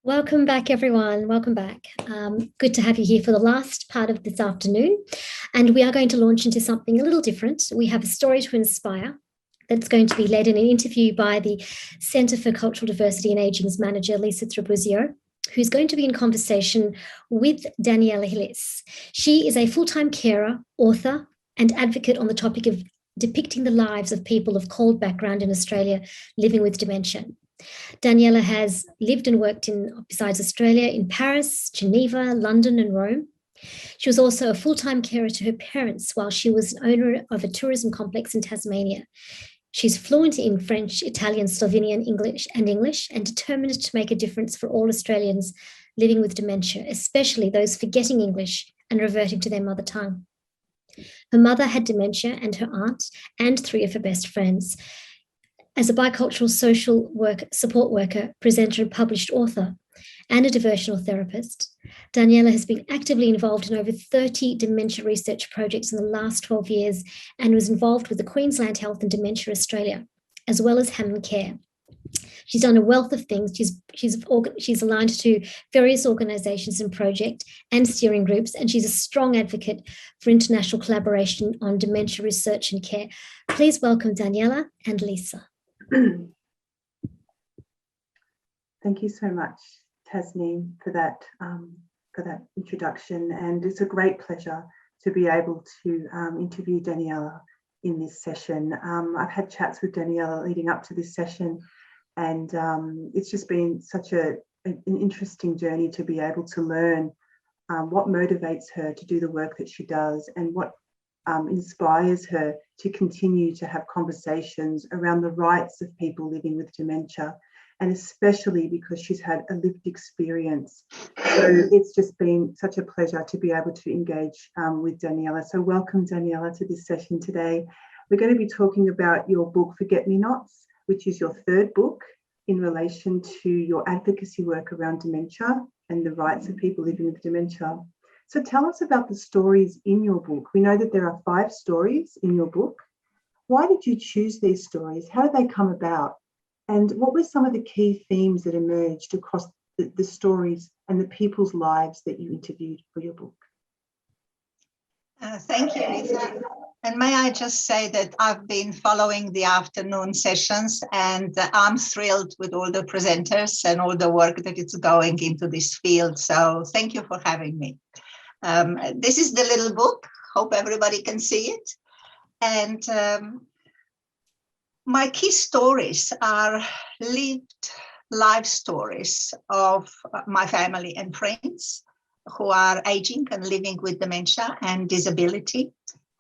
Welcome back, everyone. Welcome back. Good to have you here for the last part of this afternoon. And we are going to launch into something a little different. We have a story to inspire that's going to be led in an interview by the Centre for Cultural Diversity and Ageing's manager, Lisa Trebuzio, who's going to be in conversation with Danijela Hlis. She is a full-time carer, author, and advocate on the topic of depicting the lives of people of CALD background in Australia living with dementia. Danijela has lived and worked besides Australia, in Paris, Geneva, London, and Rome. She was also a full-time carer to her parents while she was an owner of a tourism complex in Tasmania. She's fluent in French, Italian, Slovenian, English, and determined to make a difference for all Australians living with dementia, especially those forgetting English and reverting to their mother tongue. Her mother had dementia, and her aunt and three of her best friends. As a bicultural social support worker, presenter, published author, and a diversional therapist, Danijela has been actively involved in over 30 dementia research projects in the last 12 years and was involved with the Queensland Health and Dementia Australia, as well as Hammond Care. She's done a wealth of things. She's aligned to various organisations and projects and steering groups, and she's a strong advocate for international collaboration on dementia research and care. Please welcome Danijela and Lisa. Thank you so much, Tasneem, for that introduction, and it's a great pleasure to be able to interview Danijela in this session. I've had chats with Danijela leading up to this session, and it's just been such an interesting journey to be able to learn what motivates her to do the work that she does and what inspires her to continue to have conversations around the rights of people living with dementia, and especially because she's had a lived experience. So it's just been such a pleasure to be able to engage with Danijela. So welcome, Danijela, to this session today. We're going to be talking about your book, Forget-Me-Nots, which is your third book in relation to your advocacy work around dementia and the rights of people living with dementia. So tell us about the stories in your book. We know that there are 5 stories in your book. Why did you choose these stories? How did they come about? And what were some of the key themes that emerged across the stories and the people's lives that you interviewed for your book? Thank you, Lisa. And may I just say that I've been following the afternoon sessions, and I'm thrilled with all the presenters and all the work that is going into this field. So thank you for having me. This is the little book. Hope everybody can see it. And my key stories are lived life stories of my family and friends who are aging and living with dementia and disability,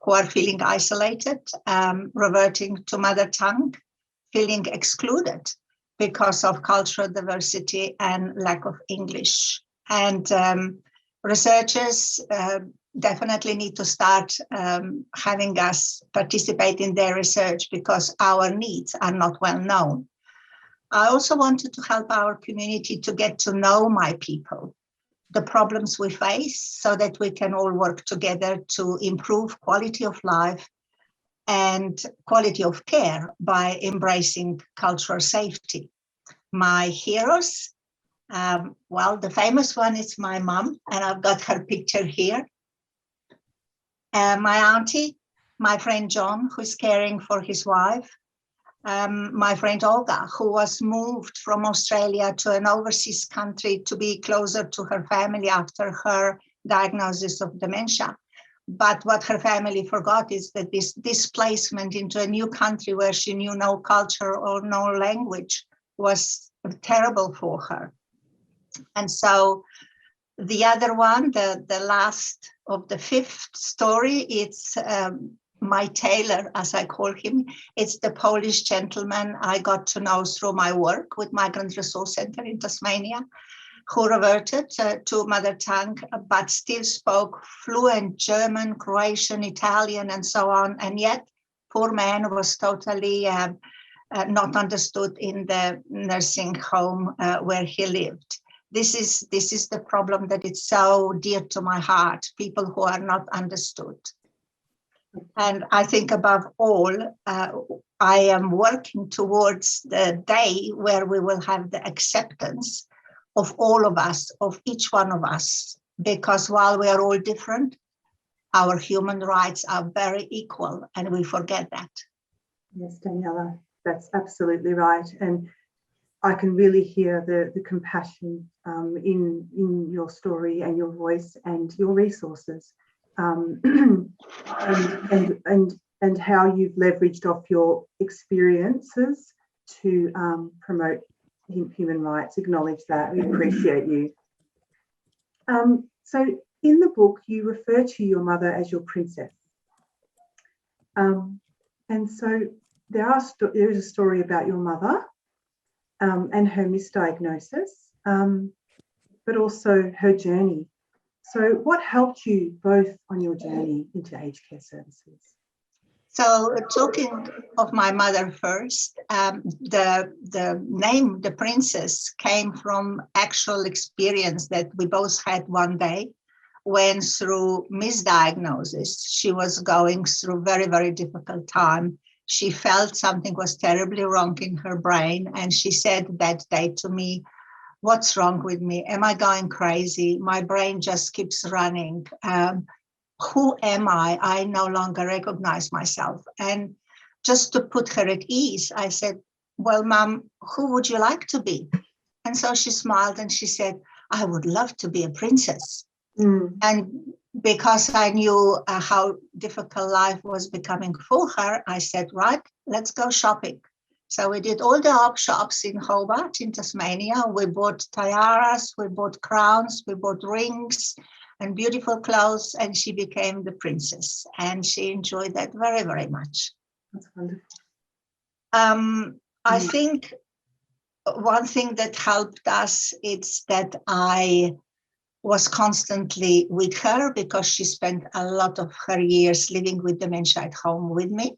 who are feeling isolated, reverting to mother tongue, feeling excluded because of cultural diversity and lack of English. And researchers definitely need to start having us participate in their research because our needs are not well known. I also wanted to help our community to get to know my people, the problems we face, so that we can all work together to improve quality of life and quality of care by embracing cultural safety. My heroes, well, the famous one is my mom, and I've got her picture here. My auntie, my friend John, who's caring for his wife. My friend Olga, who was moved from Australia to an overseas country to be closer to her family after her diagnosis of dementia. But what her family forgot is that this displacement into a new country where she knew no culture or no language was terrible for her. And so the other one, the last of the 5th story, it's my tailor, as I call him. It's the Polish gentleman I got to know through my work with Migrant Resource Center in Tasmania, who reverted to mother tongue, but still spoke fluent German, Croatian, Italian, and so on. And yet, poor man was totally not understood in the nursing home where he lived. This is the problem that is so dear to my heart, people who are not understood. And I think above all, I am working towards the day where we will have the acceptance of all of us, of each one of us, because while we are all different, our human rights are very equal, and we forget that. Yes, Danijela, that's absolutely right. And I can really hear the compassion in your story and your voice and your resources, and how you've leveraged off your experiences to promote human rights. Acknowledge that. We appreciate you. So in the book, you refer to your mother as your princess. And so there is a story about your mother and her misdiagnosis, but also her journey. So what helped you both on your journey into aged care services? So talking of my mother first, the name, the princess, came from actual experience that we both had one day when, through misdiagnosis, she was going through very, very difficult time. She felt something was terribly wrong in her brain. And she said that day to me, "What's wrong with me? Am I going crazy? My brain just keeps running. Who am I? I no longer recognize myself." And just to put her at ease, I said, "Well, Mom, who would you like to be?" And so she smiled and she said, "I would love to be a princess." And because I knew how difficult life was becoming for her, I said, "Right, let's go shopping." So we did all the op shops in Hobart, in Tasmania. We bought tiaras, we bought crowns, we bought rings and beautiful clothes, and she became the princess. And she enjoyed that very, very much. That's wonderful. I think one thing that helped us is that I was constantly with her, because she spent a lot of her years living with dementia at home with me.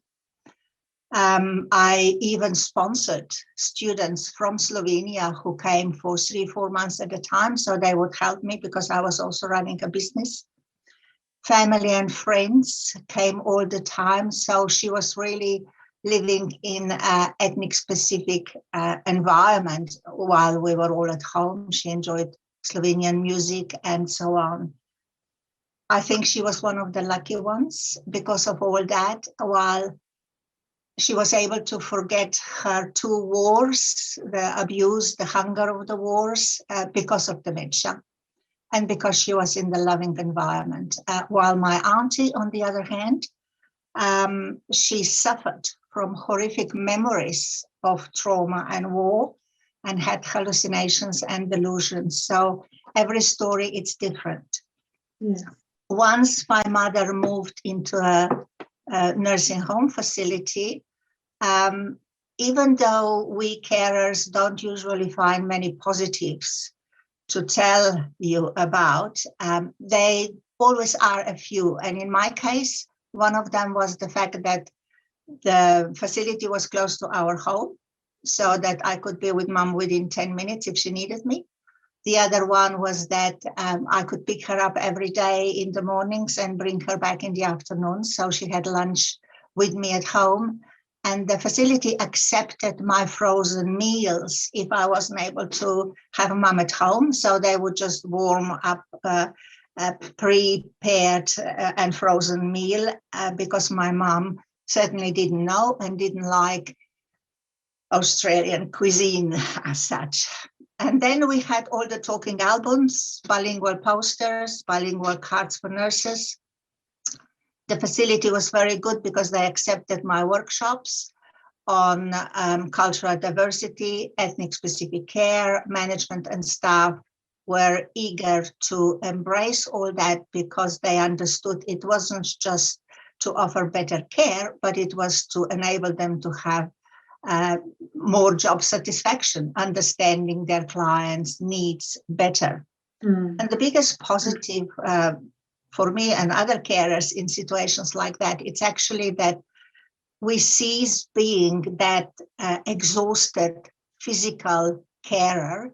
I even sponsored students from Slovenia who came for 3-4 months at a time, so they would help me because I was also running a business. Family and friends came all the time, so she was really living in an ethnic-specific environment while we were all at home. She enjoyed Slovenian music and so on. I think she was one of the lucky ones because of all that, while she was able to forget her 2 wars, the abuse, the hunger of the wars, because of dementia, and because she was in the loving environment. While my auntie, on the other hand, she suffered from horrific memories of trauma and war and had hallucinations and delusions. So every story is different. Yes. Once my mother moved into a nursing home facility, even though we carers don't usually find many positives to tell you about, they always are a few. And in my case, one of them was the fact that the facility was close to our home, so that I could be with Mom within 10 minutes if she needed me. The other one was that I could pick her up every day in the mornings and bring her back in the afternoon. So she had lunch with me at home. And the facility accepted my frozen meals if I wasn't able to have Mom at home. So they would just warm up a prepared and frozen meal because my mom certainly didn't know and didn't like Australian cuisine as such. And then we had all the talking albums, bilingual posters, bilingual cards for nurses. The facility was very good because they accepted my workshops on cultural diversity, ethnic-specific care, management and staff were eager to embrace all that because they understood it wasn't just to offer better care, but it was to enable them to have more job satisfaction, understanding their clients' needs better. And the biggest positive for me and other carers in situations like that, it's actually that we cease being that exhausted physical carer.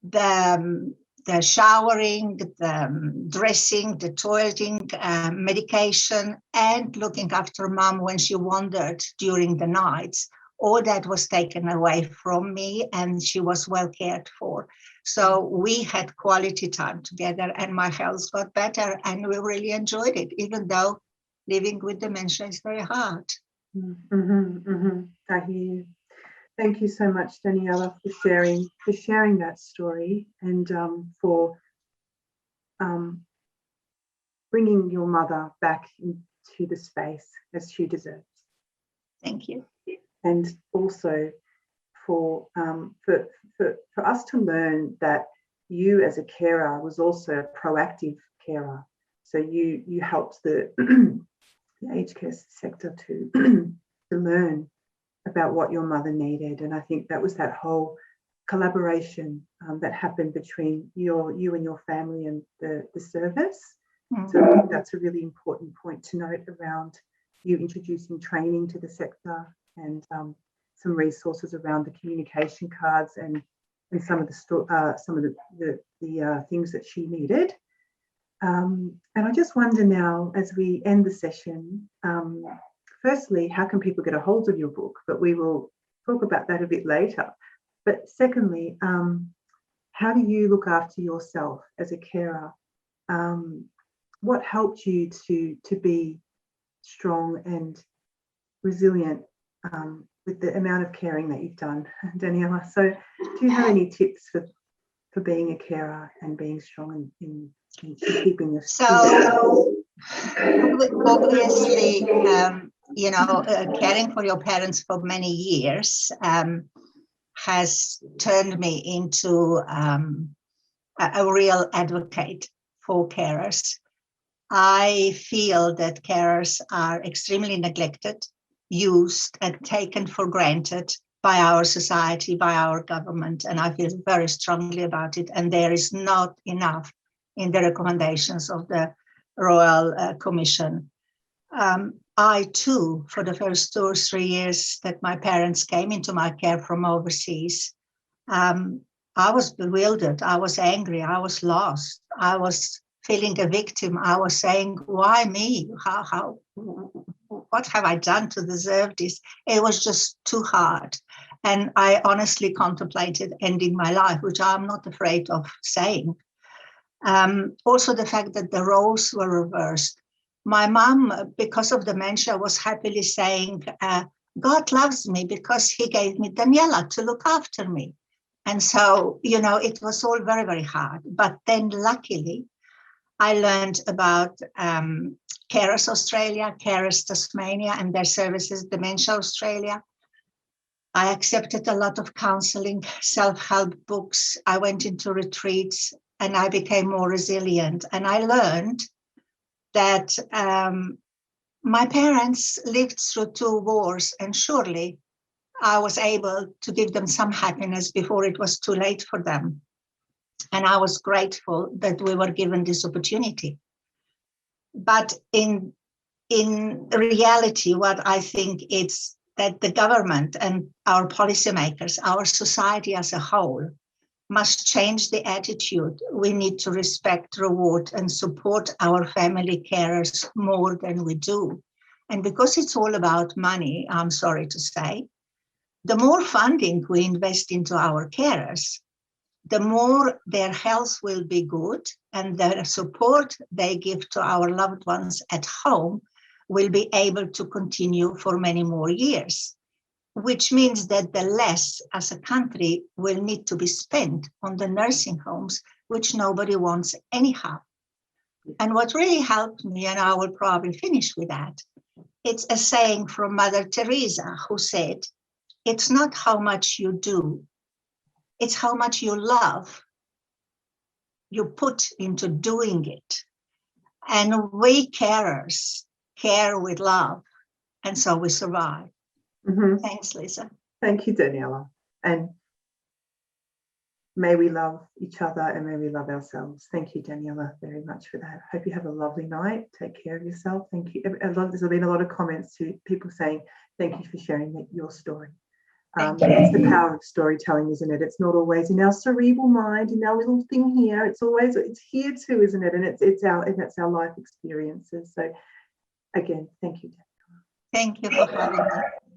The showering, the dressing, the toileting, medication, and looking after Mom when she wandered during the nights all that was taken away from me, and she was well cared for. So we had quality time together, and my health got better, and we really enjoyed it, even though living with dementia is very hard. I hear you. Thank you so much, Danijela, for sharing that story, and for bringing your mother back into the space as she deserves. Thank you. And also for us to learn that you as a carer was also a proactive carer. So you helped the aged care sector to learn about what your mother needed. And I think that was that whole collaboration that happened between you and your family and the service. So I think that's a really important point to note around you introducing training to the sector, and some resources around the communication cards and some of the things that she needed. And I just wonder now, as we end the session, firstly, how can people get a hold of your book? But we will talk about that a bit later. But secondly, how do you look after yourself as a carer? What helped you to be strong and resilient with the amount of caring that you've done, Danijela? So do you have any tips for being a carer and being strong in keeping your... So obviously, caring for your parents for many years has turned me into a real advocate for carers. I feel that carers are extremely neglected, used, and taken for granted by our society, by our government, and I feel very strongly about it. And there is not enough in the recommendations of the Royal Commission. I too, for the first 2 or 3 years that my parents came into my care from overseas, I was bewildered, I was angry, I was lost, I was feeling a victim. I was saying, why me? What have I done to deserve this? It was just too hard. And I honestly contemplated ending my life, which I'm not afraid of saying. Also, the fact that the roles were reversed. My mom, because of dementia, was happily saying, God loves me because he gave me Danijela to look after me. And so, it was all very, very hard. But then luckily, I learned about Carers Australia, Carers Tasmania, and their services, Dementia Australia. I accepted a lot of counseling, self-help books. I went into retreats, and I became more resilient. And I learned that my parents lived through 2 wars, and surely I was able to give them some happiness before it was too late for them. And I was grateful that we were given this opportunity. But in reality, what I think is that the government and our policymakers, our society as a whole, must change the attitude. We need to respect, reward, and support our family carers more than we do. And because it's all about money, I'm sorry to say, the more funding we invest into our carers, the more their health will be good, and the support they give to our loved ones at home will be able to continue for many more years, which means that the less as a country will need to be spent on the nursing homes, which nobody wants anyhow. And what really helped me, and I will probably finish with that, it's a saying from Mother Teresa, who said, it's not how much you do, it's how much you love you put into doing it. And we carers care with love, and so we survive. Thanks, Lisa. Thank you, Danijela. And may we love each other, and may we love ourselves. Thank you, Danijela, very much for that. Hope you have a lovely night. Take care of yourself. Thank you. There's been a lot of comments to people saying, thank you for sharing your story. It's the power of storytelling, isn't it? It's not always in our cerebral mind, in our little thing here. It's here too, isn't it? And it's our life experiences. So again, thank you. Thank you for having me.